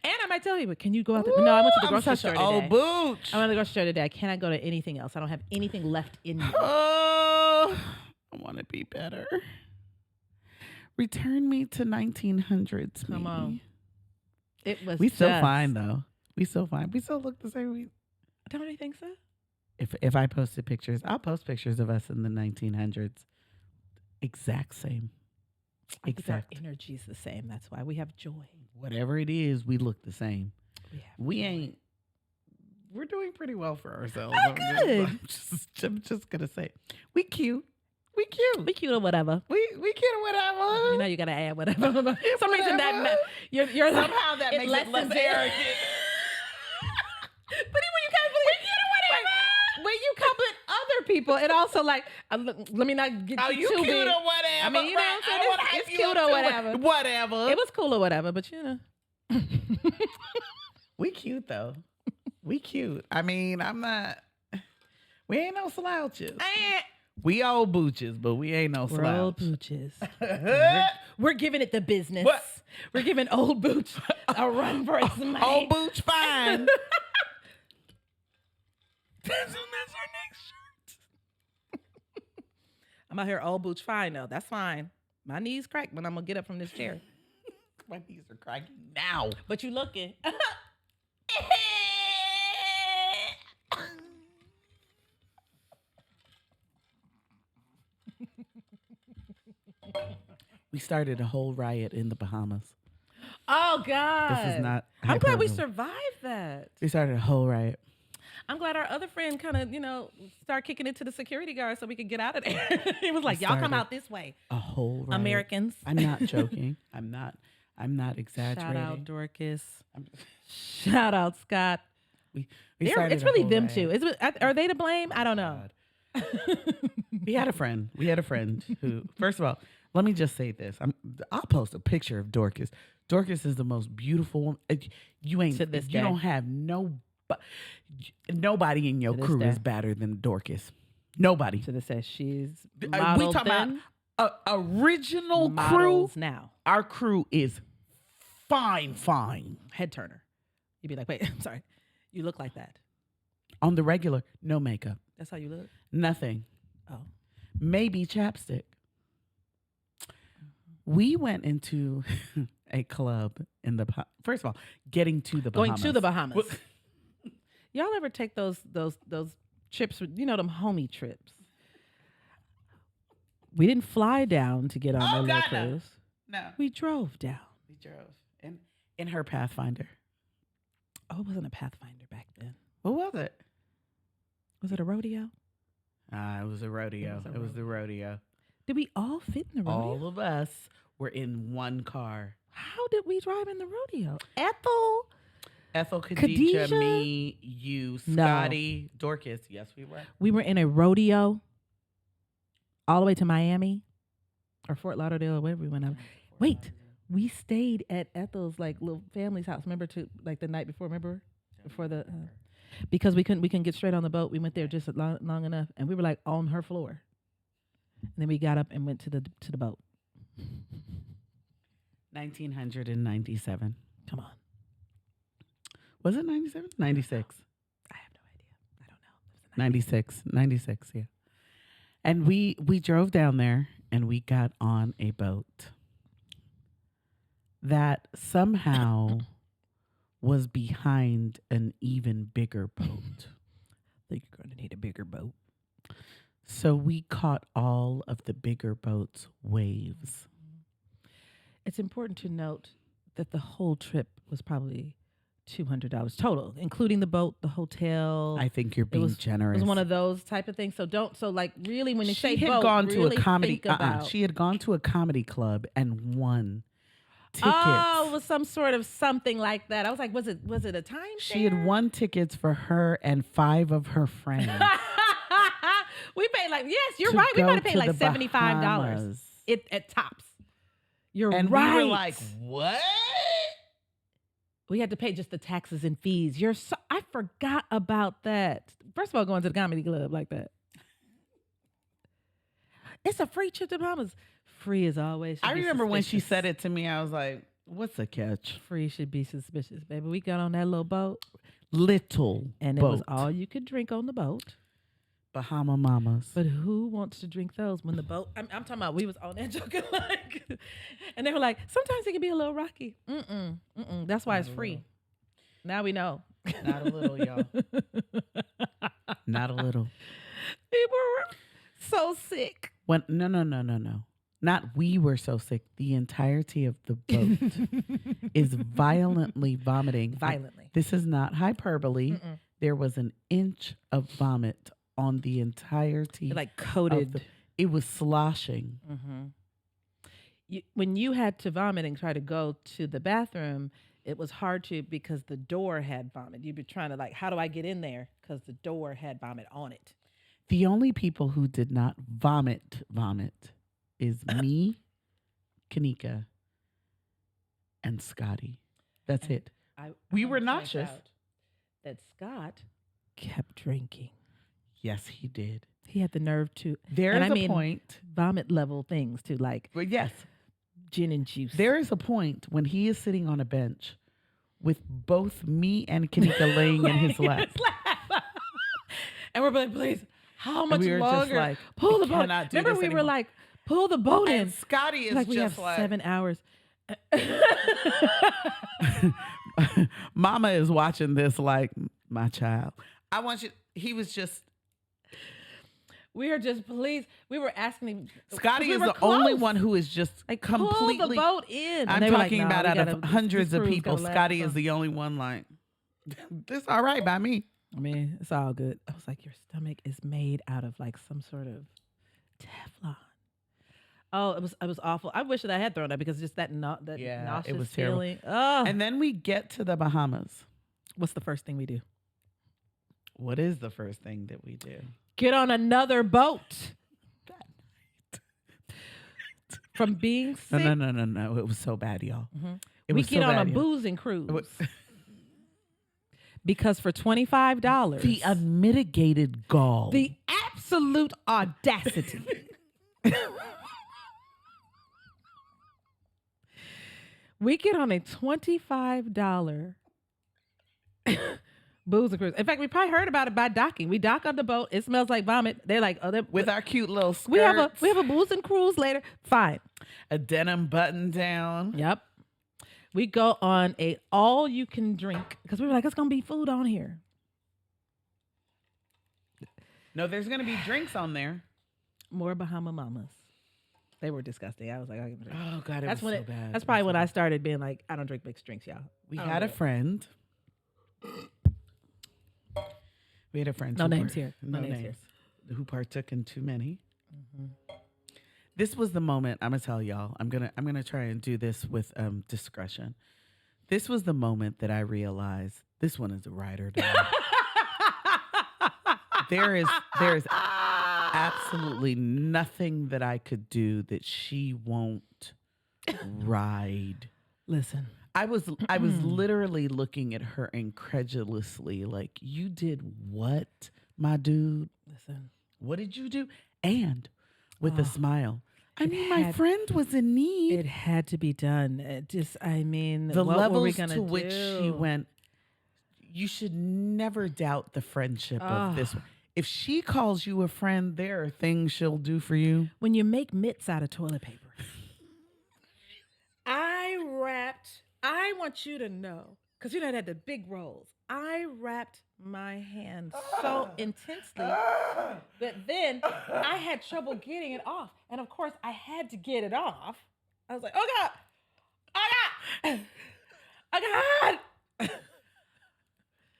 I might tell you, but can you go out there? No, I went to the grocery store today. Old booch. I went to the grocery store today. I cannot go to anything else. I don't have anything left in me. Oh, I want to be better. Return me to 1900s. Come on. It was. We still fine though. We still fine. We still look the same. Don't you think so? If I posted pictures, I'll post pictures of us in the 1900s. Exact same. Exact. Our energy's the same. That's why we have joy. Whatever it is, we look the same. We ain't. We're doing pretty well for ourselves. Oh, good. I'm just gonna say, we cute. We cute. We cute or whatever. We cute or whatever. You know you gotta add whatever. For some reason that you're somehow that makes it less arrogant. But when you when you compliment other people, it also like let me not get you too cute big. or whatever. I mean, you know what I'm saying? It's cute or whatever. Whatever. It was cool or whatever, but you know. We cute though. We cute. I mean, we ain't no slouches. We old booches, but we ain't no slouch. We're old booches. We're giving it the business. What? We're giving old booch a run for its money. Old booch fine. That's our next shirt. I'm out here old booch fine though. That's fine. My knees crack when I'm gonna get up from this chair. My knees are cracking now. But you looking. We started a whole riot in the Bahamas. Oh God. This is not I'm glad we hyperbole. survived that. We started a whole riot. I'm glad our other friend kind of, started kicking it to the security guard so we could get out of there. He was like, y'all come out this way. A whole riot. Americans. I'm not joking. I'm not exaggerating. Shout out Dorcas. Shout out Scott. It's really them too. Are they to blame? I don't know. We had a friend who, first of all, let me just say this. I'll post a picture of Dorcas. Dorcas is the most beautiful woman. You don't have nobody in your crew is better than Dorcas. Nobody. To this day, she's we talking about original crew. Now our crew is fine. Head turner. You'd be like, wait, I'm sorry. You look like that. On the regular, no makeup. That's how you look? Nothing. Oh. Maybe chapstick. We went into a club in the first of all, getting to the Bahamas. Going to the Bahamas. Y'all ever take those trips, them homie trips? We didn't fly down to get on the little cruise. No. We drove down. We drove in her Pathfinder. Oh, it wasn't a Pathfinder back then. What was it? Was it a rodeo? It was a rodeo. It was the rodeo. Did we all fit in the rodeo? All of us were in one car. How did we drive in the rodeo? Ethel, Khadijah, me, you, Scotty, Dorcas. Yes, we were. We were in a rodeo all the way to Miami or Fort Lauderdale or wherever we went. Wait, we stayed at Ethel's little family's house. Remember the night before? Remember before the because we couldn't get straight on the boat. We went there just long enough, and we were on her floor. And then we got up and went to the boat. 1997. Come on. Was it 97? 96. I have no idea. I don't know. 96, yeah. And we drove down there and we got on a boat that somehow was behind an even bigger boat. I think you're going to need a bigger boat. So we caught all of the bigger boats' waves. It's important to note that the whole trip was probably $200 total, including the boat, the hotel. I think you're being generous. It was one of those type of things. So really when you say boat, gone really to a comedy. think about. She had gone to a comedy club and won tickets. Oh, it was some sort of something like that. I was like, was it a time? She had won tickets for her and 5 of her friends. We paid like, yes, you're right. We might have paid like $75 at tops. You're and right. we were like, what? We had to pay just the taxes and fees. I forgot about that. First of all, going to the comedy club like that. It's a free trip to Bahamas. Free as always. I remember when she said it to me, I was like, what's the catch? Free should be suspicious, baby. We got on that little boat. And it was all you could drink on the boat. Bahama Mamas. But who wants to drink those when the boat? I'm talking about we was on that joking like, and they were like, sometimes it can be a little rocky. That's why it's free. Now we know. Not a little, y'all. Not a little. People were so sick. No. Not we were so sick. The entirety of the boat is violently vomiting. Violently. This is not hyperbole. There was an inch of vomit on the entirety. Like coated. It was sloshing. When you had to vomit and try to go to the bathroom, it was hard to because the door had vomit. You'd be trying to like, how do I get in there? Because the door had vomit on it. The only people who did not vomit is me, Kanika, and Scotty. That's it. We were nauseous. That Scott kept drinking. Yes, he did. He had the nerve to. There is a point. Vomit level things too, like yes, gin and juice. There is a point when he is sitting on a bench with both me and Kanika laying in his lap. And we're like, please, how much we longer? Just like, pull the boat. Remember we were like, pull the boat in. And Scotty is like, just we have like 7 hours. Mama is watching this like, my child. I want you. He was just. We are just please. We were asking him. Scotty is the only one who is just like completely pull the boat in. I'm talking about out of hundreds of people. Scotty is the only one like, this all right by me. I mean, it's all good. I was like, your stomach is made out of like some sort of Teflon. Oh, it was awful. I wish that I had thrown up because just that nauseous it was feeling. Oh. And then we get to the Bahamas. What's the first thing we do? What is the first thing that we do? Get on another boat. That night. From being sick. No. It was so bad, y'all. We get on a boozing cruise. Because for $25. The unmitigated gall. The absolute audacity. We get on a $25 booze cruise. In fact, we probably heard about it by docking. We dock on the boat. It smells like vomit. They're like, oh, with our cute little skirts. We have a booze cruise later. Fine. A denim button down. Yep. We go on a all you can drink because we were like, it's gonna be food on here. No, there's gonna be drinks on there. More Bahama Mamas. They were disgusting. I was like, I can drink. Oh God, that's was so bad. That's probably when I started being like, I don't drink mixed drinks, y'all. We had a friend. We had a friend. No names here. No names. Who partook in too many. This was the moment. I'm gonna tell y'all. I'm gonna try and do this with discretion. This was the moment that I realized this one is a ride or die. There is absolutely nothing that I could do that she won't ride. Listen. I was literally looking at her incredulously, like, you did what, my dude? Listen. What did you do? And with a smile. I mean, my friend was in need. It had to be done. The levels to which she went, you should never doubt the friendship of this one. If she calls you a friend, there are things she'll do for you. When you make mitts out of toilet paper. I want you to know, because I had the big rolls. I wrapped my hand so intensely that then I had trouble getting it off. And of course, I had to get it off. I was like, oh God, oh God, oh God.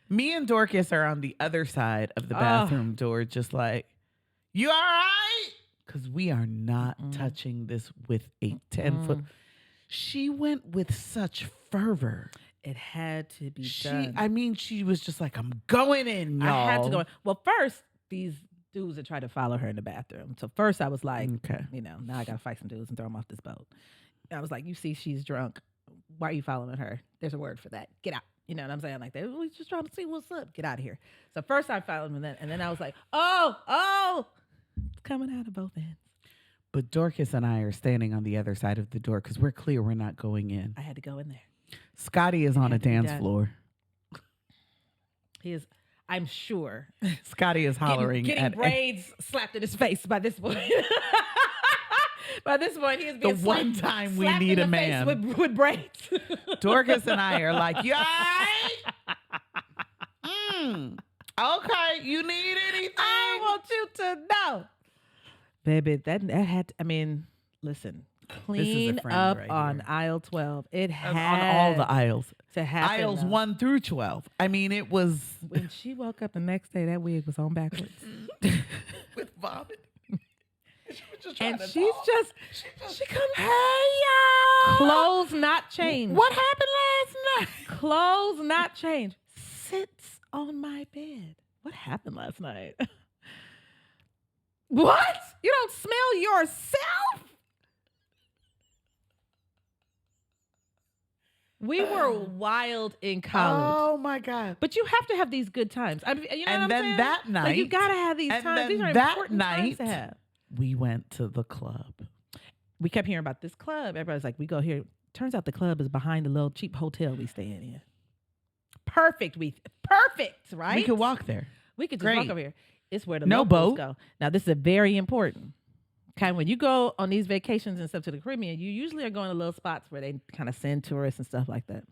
Me and Dorcas are on the other side of the bathroom door, just like, you all right? Because we are not touching this with a 10-foot. she went with such fervor. It had to be done. I mean, she was just like, I'm going in, y'all. I had to go. Well, first, these dudes had tried to follow her in the bathroom. So first I was like, okay, now I got to fight some dudes and throw them off this boat. And I was like, you see, she's drunk. Why are you following her? There's a word for that. Get out. You know what I'm saying? Like, we just trying to see what's up. Get out of here. So first I followed him, and then I was like, oh, it's coming out of both ends. But Dorcas and I are standing on the other side of the door because we're clear we're not going in. I had to go in there. Scotty is on a dance floor. He is, I'm sure. Scotty is hollering. Getting braids slapped in his face by this point. By this point, he is being the one time we need a man with braids. Dorcas and I are like, yay! Okay, you need anything? I want you to know. Baby, that had, listen, clean up right on here. Aisle 12. It had on all the aisles. To happen, aisles 1 through 12. I mean, it was. When she woke up the next day, that wig was on backwards. With vomit. She comes. Hey, y'all. Clothes not changed. What happened last night? Clothes not changed. Sits on my bed. What happened last night? What? You don't smell yourself? We were wild in college. Oh my God! But you have to have these good times. You know what I'm saying? That night, like you gotta have these times. These are that important times to have. We went to the club. We kept hearing about this club. Everybody's like, we go here. Turns out the club is behind the little cheap hotel we stay in. Perfect, right? We could walk there. We could just walk over here. It's where the no locals boat. Go. Now, this is very important. Kind of when you go on these vacations and stuff to the Caribbean, you usually are going to little spots where they kind of send tourists and stuff like that.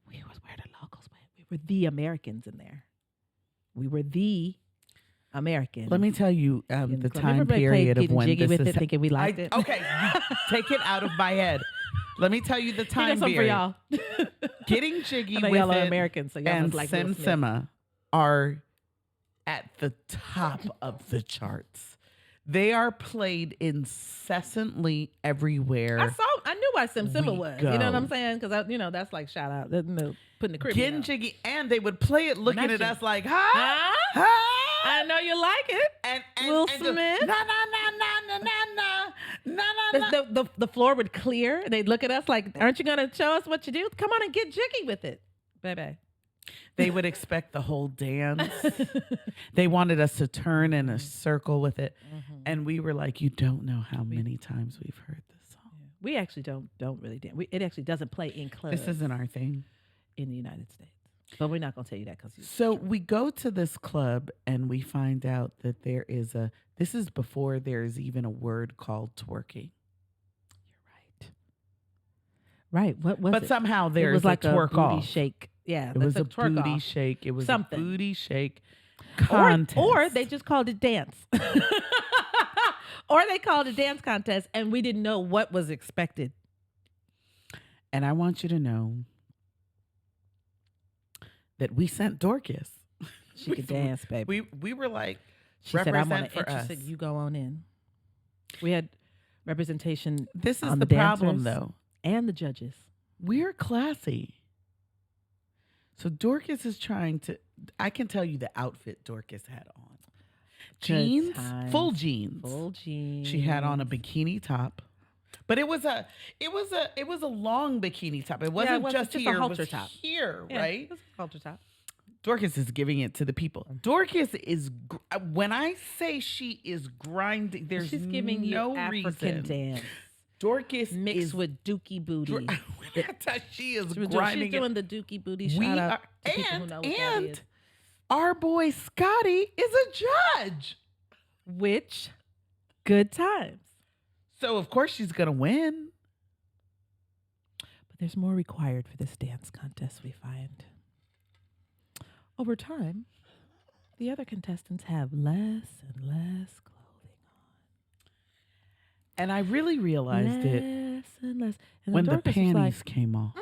We was where the locals went. We were the Americans in there. We were the Americans. Let me tell you the time period of when jiggy this with is it, thinking we liked it. Okay, take it out of my head. Let me tell you the time period. For y'all. Getting jiggy with y'all it Americans, so y'all and like Sim Simma are at the top of the charts. They are played incessantly everywhere. I knew why Sim Simma was. Go. You know what I'm saying? Because that's like shout out. Putting the Caribbean Getting out. jiggy, and they would play it looking at us like, huh? I know you like it. And Will and Smith. No. The floor would clear. And they'd look at us like, aren't you going to show us what you do? Come on and get jiggy with it. Baby. They would expect the whole dance. They wanted us to turn in a circle with it. Mm-hmm. And we were like, you don't know how many times we've heard this song. Yeah. We actually don't really dance. It actually doesn't play in clubs. This isn't our thing. In the United States. But we're not going to tell you that because So we go to this club and we find out that there is this is before there's even a word called twerking. You're right. What was it? But somehow there's was like a twerk booty off. shake. Yeah. It was a twerk booty off. shake. It was something. A booty shake contest. Or they just called it dance. Or they called it dance contest and we didn't know what was expected. And I want you to know that we sent Dorcas. She could dance, baby. We were like, she said, I'm for us. Said, you go on in. We had representation. This is on the problem, though. And the judges. We're classy. So Dorcas is trying to, I can tell you the outfit Dorcas had on. Jeans, full jeans. Full jeans. She had on a bikini top. But it was a long bikini top. It wasn't just here. A halter top. Here, yeah, right? It was a halter top. Dorcas is giving it to the people. Dorcas is, when I say she is grinding, she's giving you African dance. Dorcas mixed with dookie booty. She is grinding. She's doing the dookie booty. Shout out to people who know what that is. Our boy Scotty is a judge. Which, good times. So, of course, she's going to win. But there's more required for this dance contest, we find. Over time, the other contestants have less and less clothing on. And I really realized it and less. And when the Dorcas panties came off.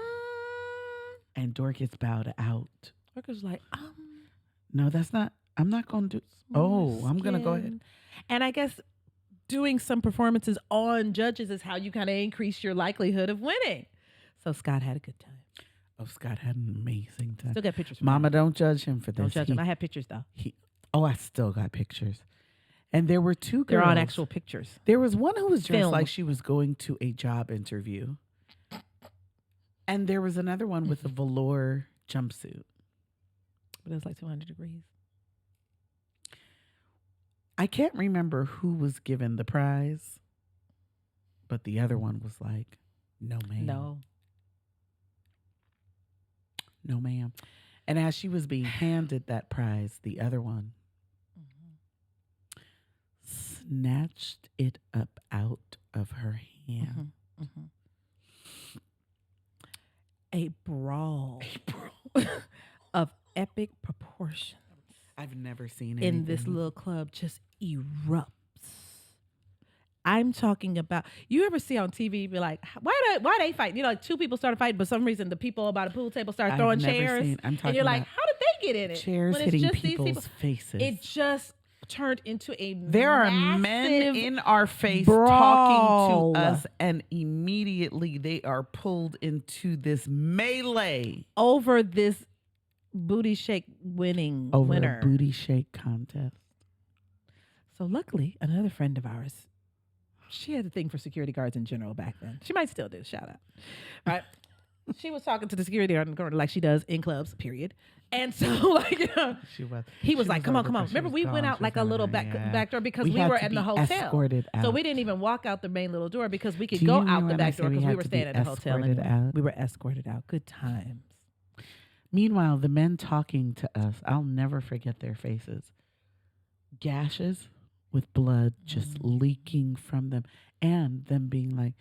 And Dorcas bowed out. Dorcas was like, no, that's not, I'm not going to do, I'm going to go ahead. And I guess doing some performances on judges is how you kind of increase your likelihood of winning. So Scott had a good time. Oh, Scott had an amazing time. Still got pictures from Mama, him. don't judge him for this. Don't judge him. I have pictures though. I still got pictures. And there were two girls. They're on actual pictures. There was one who was dressed Film. like she was going to a job interview. And there was another one with a velour jumpsuit. But it was like 200 degrees. I can't remember who was given the prize, but the other one was like, no, ma'am. No, ma'am. And as she was being handed that prize, the other one snatched it up out of her hand. A brawl of epic proportions. I've never seen anything. In this little club just erupts. I'm talking about, you ever see on TV, be like, why they fight? You know, like two people started fighting, but for some reason the people about a pool table started throwing chairs. And you're like, how did they get in it? Chairs when hitting it's just people's faces. It just turned into a There are men in our face brawl. talking to us, and immediately they are pulled into this melee over this booty shake winner. A booty shake contest. So luckily, another friend of ours, she had a thing for security guards in general back then. She might still do. Shout out. Right? She was talking to the security guard in the corner like she does in clubs, period. And so, like, he was like, come on. Remember, we went out like a little back door because we were in the hotel. Escorted out. So we didn't even walk out the main little door because we could go out the back door because we were staying at the hotel. And we were escorted out. Good times. Meanwhile, the men talking to us, I'll never forget their faces. Gashes with blood just leaking from them, and them being like,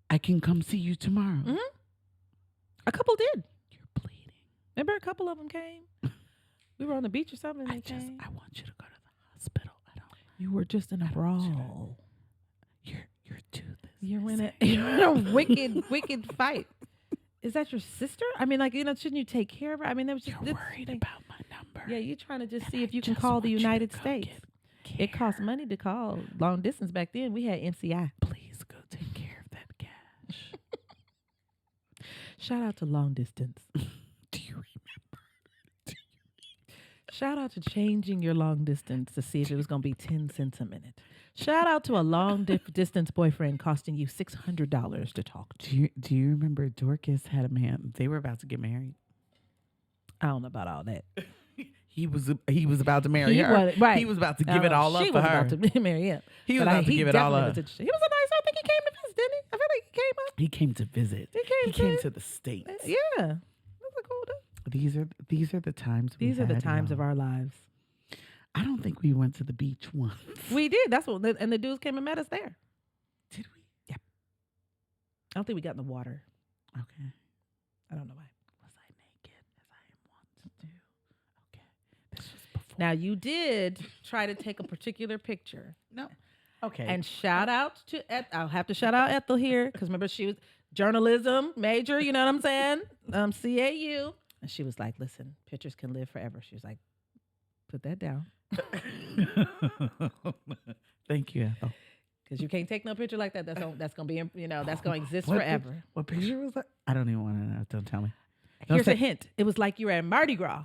I can come see you tomorrow. A couple did. You're bleeding. Remember a couple of them came? We were on the beach or something. And I want you to go to the hospital. You were just in a brawl. You're too. You're in a wicked fight. Is that your sister? I mean, like, you know, shouldn't you take care of her? I mean, there was just you're worried about my number. Yeah, you're trying to just see if you can call the United States. It cost money to call long distance back then. We had NCI. Please go take care of that cash. Shout out to long distance. Do you remember? Shout out to changing your long distance to see if it was going to be 10 cents a minute. Shout out to a long distance boyfriend costing you $600 to talk to. Do you remember Dorcas had a man? They were about to get married. I don't know about all that. He was about to marry her. Right. He was about to give it all up for her. She was about to marry him. He was about to give it all up. He was a nice. I think he came to visit, didn't he? I feel like he came up. He came to visit. He came to the States. Yeah, that's a cool dude. These are the times. These are the times of our lives. I don't think we went to the beach once. We did. That's what. And the dudes came and met us there. Did we? Yeah. I don't think we got in the water. Okay. I don't know why. Was I naked as I want to do? Okay. This was before. Now you did try to take a particular picture. No. Okay. And shout out to I'll have to shout out Ethel here because remember she was journalism major. You know what I'm saying? CAU. And she was like, "Listen, pictures can live forever." She was like, "Put that down." Thank you, Ethel. Because you can't take no picture like that. That's gonna be, that's gonna exist forever. What picture was that? I don't even want to know. Don't tell me. Here's a hint. It was like you were at Mardi Gras.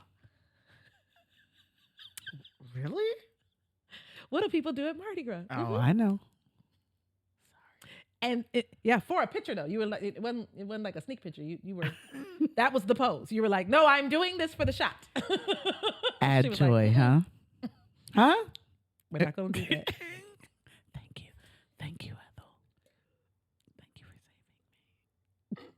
Really? What do people do at Mardi Gras? Oh, I know. And for a picture though, you were like it wasn't like a sneak picture. You were that was the pose. You were like, no, I'm doing this for the shot. addJOY, huh? Huh? We're not gonna do that. Thank you, Ethel. Thank you for saving me.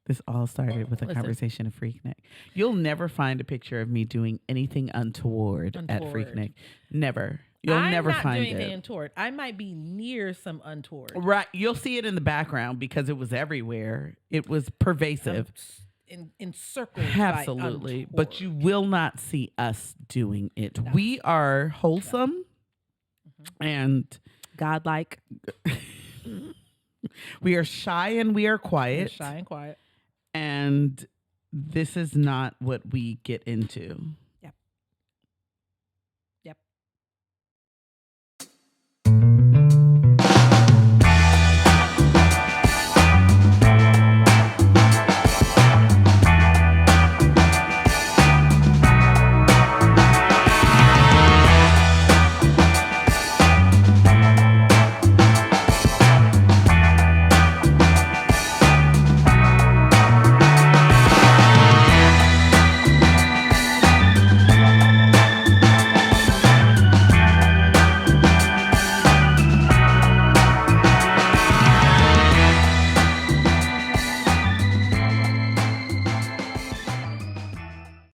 This all started with a conversation at Freaknik. You'll never find a picture of me doing anything untoward. At Freaknik. Never. You'll never find it. I'm not doing anything untoward. I might be near some untoward. Right. You'll see it in the background because it was everywhere. It was pervasive. In circles. Absolutely. But you will not see us doing it. No. We are wholesome and godlike. We are shy and we are quiet. We're shy and quiet. And this is not what we get into.